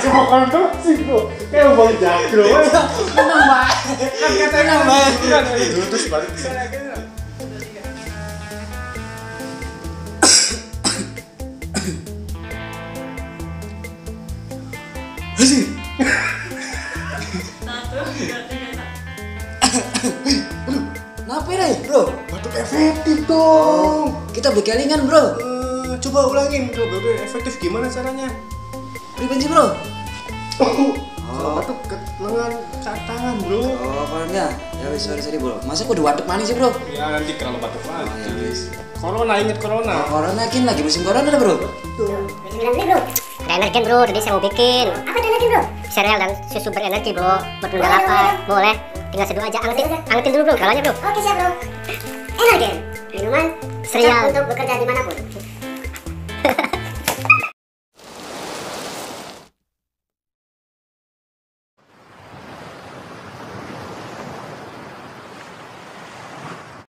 cuma konsumsi bro. Kayak bang Jagro. Tenang mbak. Kan katanya Mbak. kan itu terus balik. Asih. Kenapa nih bro? Batuk efektif dong. Kita beli kelingan bro. Coba ulangin bro, efektif gimana caranya? Prevensi bro. Kalau batuk ke lengan, ke tangan bro. Oh paham ya. Ya wis sorry bro. Masa aku udah batuk manis sih bro? Ya nanti kalau batuk lagi. Oh, ya wis. Corona, inget corona. Corona kan lagi musim corona dah bro. Bilang beli bro. Ada energen bro, tadi saya mau bikin. Apa itu energen bro? Sereal dan susu berenergi bro. Buat menunda lapar. Boleh. Tinggal seduh aja. Angetin dulu bro, galanya bro. Oke siap bro. Energen. Minuman sereal untuk bekerja dimanapun.